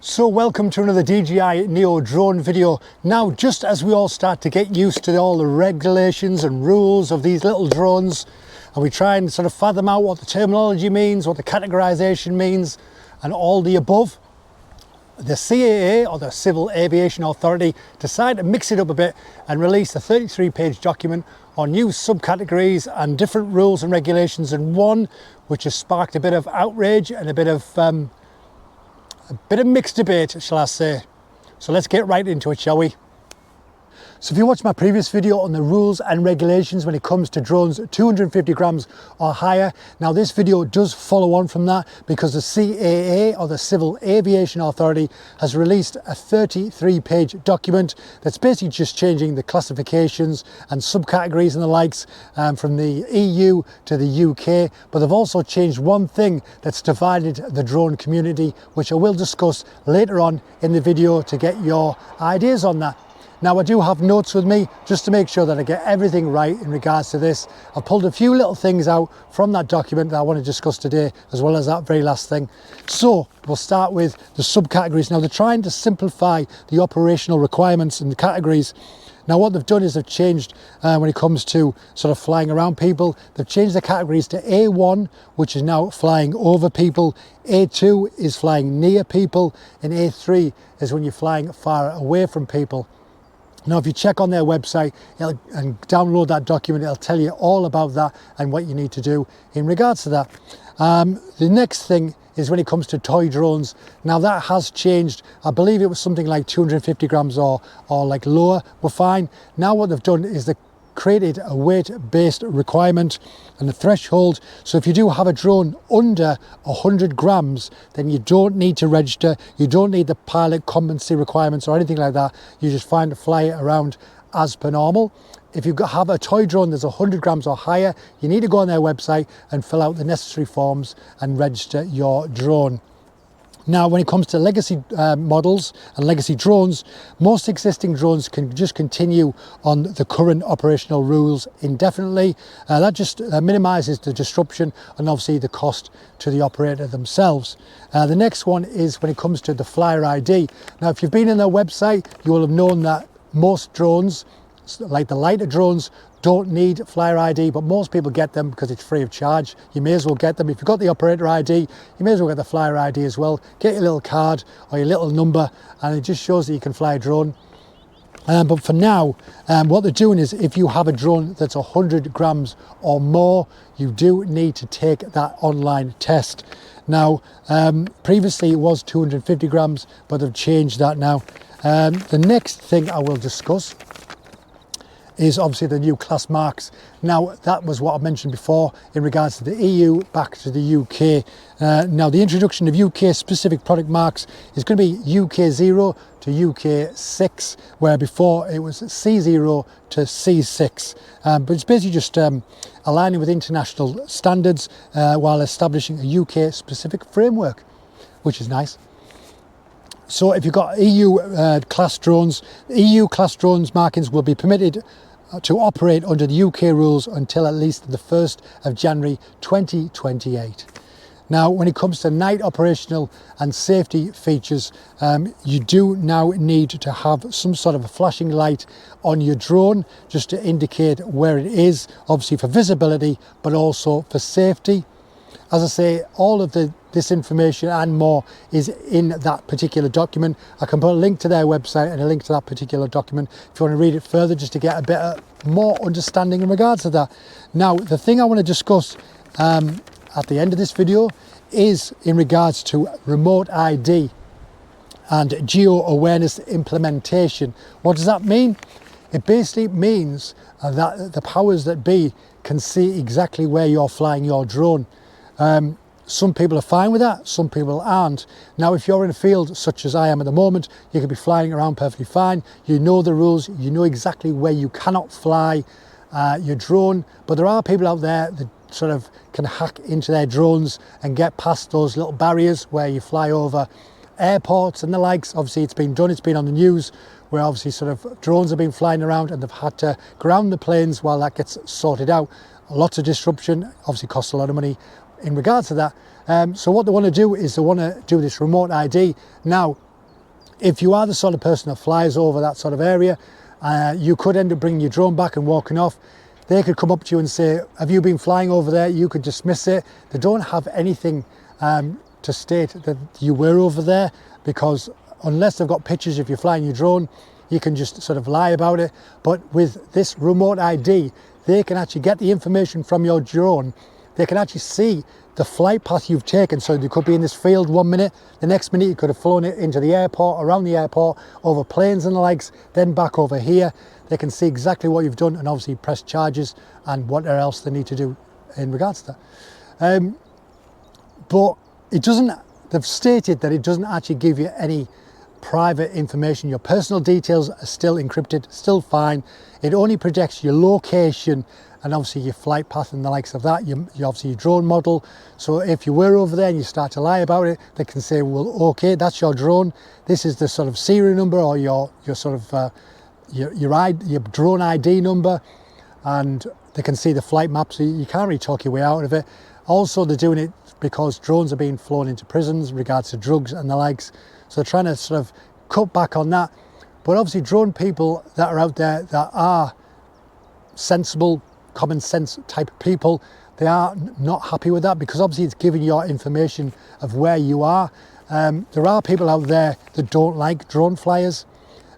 So welcome to another DJI Neo drone video. Now, just as we all start to get used to all the regulations and rules of these little drones, and we try and sort of fathom out what the terminology means, what the categorization means, and all the above, the CAA, or the Civil Aviation Authority, decided to mix it up a bit and release a 33-page document on new subcategories and different rules and regulations, and one which has sparked a bit of outrage and a bit of mixed debate, shall I say. So let's get right into it, shall we? So if you watched my previous video on the rules and regulations when it comes to drones 250 grams or higher, now this video does follow on from that because the CAA, or the Civil Aviation Authority, has released a 33-page document that's basically just changing the classifications and subcategories and the likes from the EU to the UK, but they've also changed one thing that's divided the drone community, which I will discuss later on in the video to get your ideas on that. Now, I do have notes with me just to make sure that I get everything right in regards to this. I've pulled a few little things out from that document that I want to discuss today, as well as that very last thing. So we'll start with the subcategories. Now, they're trying to simplify the operational requirements and the categories. Now, what they've done is they've changed when it comes to sort of flying around people. They've changed the categories to A1, which is now flying over people. A2 is flying near people, and A3 is when you're flying far away from people. Now, if you check on their website and download that document, it'll tell you all about that and what you need to do in regards to that. The next thing is when it comes to toy drones. Now, that has changed. I believe it was something like 250 grams or like lower were fine. Now what they've done is they created a weight-based requirement and a threshold. So if you do have a drone under 100 grams, then you don't need to register. You don't need the pilot competency requirements or anything like that. You just fly it around as per normal. If you have a toy drone that's 100 grams or higher, you need to go on their website and fill out the necessary forms and register your drone. Now, when it comes to legacy models and legacy drones, most existing drones can just continue on the current operational rules indefinitely. That just minimises the disruption and obviously the cost to the operator themselves. The next one is when it comes to the flyer ID. Now, if you've been on their website, you will have known that most drones, like the lighter drones, don't need flyer ID, but most people get them because it's free of charge. You may as well get them. If you've got the operator ID, you may as well get the flyer ID as well. Get your little card or your little number, and it just shows that you can fly a drone. But for now, what they're doing is if you have a drone that's 100 grams or more, you do need to take that online test. Now, previously it was 250 grams, but they've changed that now. The next thing I will discuss is obviously the new class marks. Now, that was what I mentioned before in regards to the EU back to the UK. Now, the introduction of UK specific product marks is going to be UK 0 to UK 6, where before it was C0 to C6. But it's basically just aligning with international standards while establishing a UK specific framework, which is nice. So if you've got EU class drones, EU class drones markings will be permitted to operate under the UK rules until at least the 1st of January 2028. Now, when it comes to night operational and safety features, you do now need to have some sort of a flashing light on your drone just to indicate where it is, obviously for visibility, but also for safety. As I say, all of this information and more is in that particular document. I can put a link to their website and a link to that particular document if you want to read it further, just to get a bit more understanding in regards to that. Now, the thing I want to discuss at the end of this video is in regards to remote ID and geo-awareness implementation. What does that mean? It basically means that the powers that be can see exactly where you're flying your drone. Some people are fine with that, some people aren't. Now, if you're in a field such as I am at the moment, you could be flying around perfectly fine. You know the rules, you know exactly where you cannot fly your drone, but there are people out there that sort of can hack into their drones and get past those little barriers where you fly over airports and the likes. Obviously, it's been done, it's been on the news, where obviously sort of drones have been flying around and they've had to ground the planes while that gets sorted out. Lots of disruption, obviously costs a lot of money in regards to that. So what they want to do is they want to do this remote ID. Now, if you are the sort of person that flies over that sort of area, you could end up bringing your drone back and walking off. They could come up to you and say, have you been flying over there? You could dismiss it. They don't have anything to state that you were over there, because unless they've got pictures of you flying your drone, you can just sort of lie about it. But with this remote ID, they can actually get the information from your drone. They can actually see the flight path you've taken. So you could be in this field 1 minute, the next minute you could have flown it into the airport, around the airport, over planes and the likes, then back over here. They can see exactly what you've done and obviously press charges and whatever else they need to do in regards to that. But it doesn't, they've stated that it doesn't actually give you any private information. Your personal details are still encrypted, still fine. It only protects your location and obviously your flight path and the likes of that, obviously your drone model. So if you were over there and you start to lie about it, they can say, well, okay, that's your drone. This is the sort of serial number or your sort of your drone ID number, and they can see the flight map, so you can't really talk your way out of it. Also, they're doing it because drones are being flown into prisons in regards to drugs and the likes. So they're trying to sort of cut back on that. But obviously drone people that are out there that are sensible, common sense type of people, they are not happy with that, because obviously it's giving your information of where you are. There are people out there that don't like drone flyers.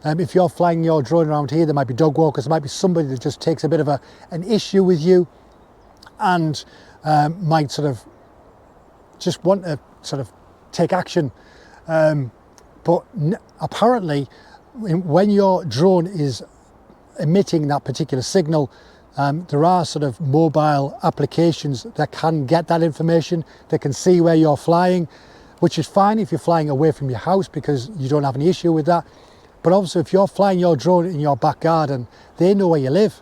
If you're flying your drone around here, there might be dog walkers, there might be somebody that just takes a bit of an issue with you and might sort of just want to sort of take action. But apparently when your drone is emitting that particular signal, there are sort of mobile applications that can get that information. They can see where you're flying, which is fine if you're flying away from your house because you don't have any issue with that. But also if you're flying your drone in your back garden, they know where you live,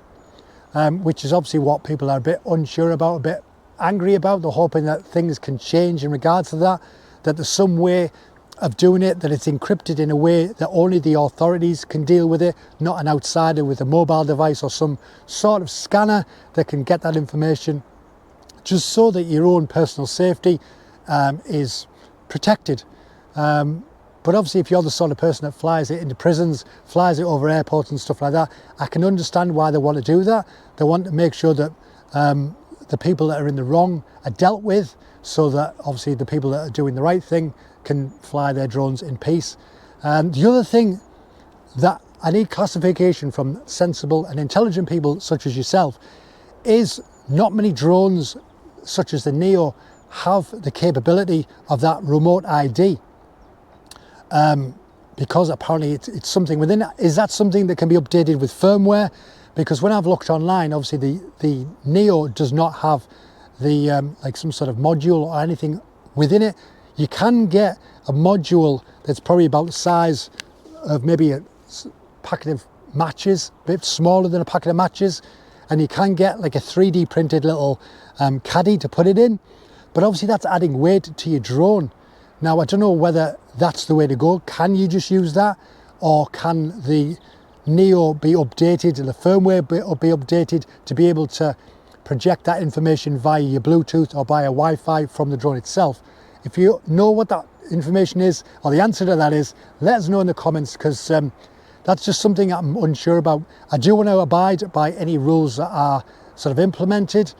which is obviously what people are a bit unsure about, a bit angry about. They're hoping that things can change in regards to that, that there's some way of doing it, that it's encrypted in a way that only the authorities can deal with it, not an outsider with a mobile device or some sort of scanner that can get that information, just so that your own personal safety is protected. But obviously if you're the sort of person that flies it into prisons, flies it over airports and stuff like that, I can understand why they want to do that. They want to make sure that the people that are in the wrong are dealt with, so that obviously the people that are doing the right thing can fly their drones in peace. The other thing that I need classification from sensible and intelligent people such as yourself is not many drones such as the Neo have the capability of that remote ID. Because apparently it's something within it. Is that something that can be updated with firmware? Because when I've looked online, obviously the Neo does not have the like some sort of module or anything within it. You can get a module that's probably about the size of maybe a packet of matches, a bit smaller than a packet of matches, and you can get like a 3D printed little caddy to put it in. But obviously that's adding weight to your drone. Now, I don't know whether that's the way to go. Can you just use that? Or can the Neo be updated and the firmware be updated to be able to project that information via your Bluetooth or via Wi-Fi from the drone itself? If you know what that information is, or the answer to that is, let us know in the comments, because that's just something I'm unsure about. I do want to abide by any rules that are sort of implemented,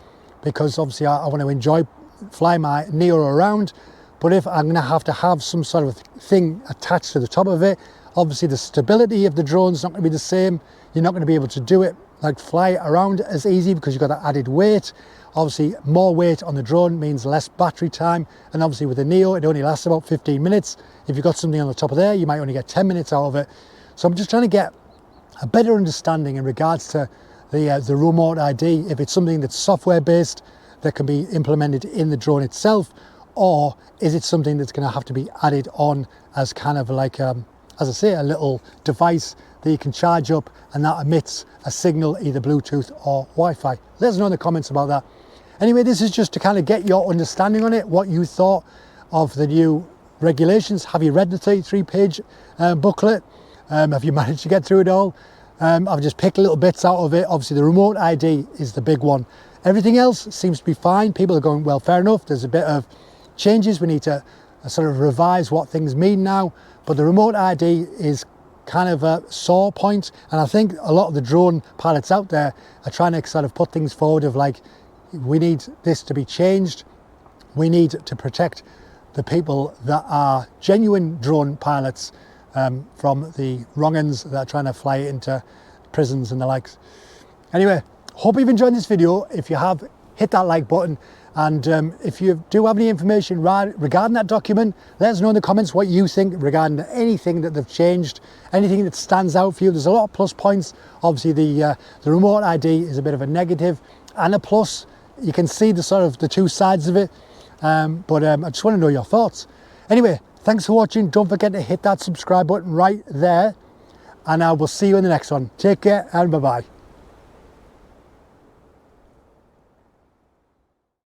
because obviously I want to enjoy flying my Neo around. But if I'm going to have some sort of thing attached to the top of it, obviously the stability of the drone's not going to be the same. You're not going to be able to do it, like fly around as easy, because you've got that added weight. Obviously more weight on the drone means less battery time. And obviously with the Neo, it only lasts about 15 minutes. If you've got something on the top of there, you might only get 10 minutes out of it. So I'm just trying to get a better understanding in regards to the remote ID, if it's something that's software based that can be implemented in the drone itself, or is it something that's going to have to be added on as kind of like, as I say, a little device that you can charge up and that emits a signal, either Bluetooth or Wi-Fi. Let us know in the comments about that. Anyway, this is just to kind of get your understanding on it, what you thought of the new regulations. Have you read the 33-page booklet? Have you managed to get through it all? I've just picked little bits out of it. Obviously the remote ID is the big one. Everything else seems to be fine. People are going, well, fair enough. There's a bit of changes we need to sort of revise what things mean now, but the remote ID is kind of a sore point, and I think a lot of the drone pilots out there are trying to sort of put things forward of like, we need this to be changed, we need to protect the people that are genuine drone pilots from the wrong-uns that are trying to fly into prisons and the likes. Anyway, hope you've enjoyed this video. If you have, hit that like button, and if you do have any information regarding that document, let us know in the comments what you think regarding anything that they've changed, anything that stands out for you. There's a lot of plus points. Obviously the remote ID is a bit of a negative and a plus. You can see the sort of the two sides of it, but I just want to know your thoughts. Anyway, thanks for watching. Don't forget to hit that subscribe button right there, and I will see you in the next one. Take care and bye-bye.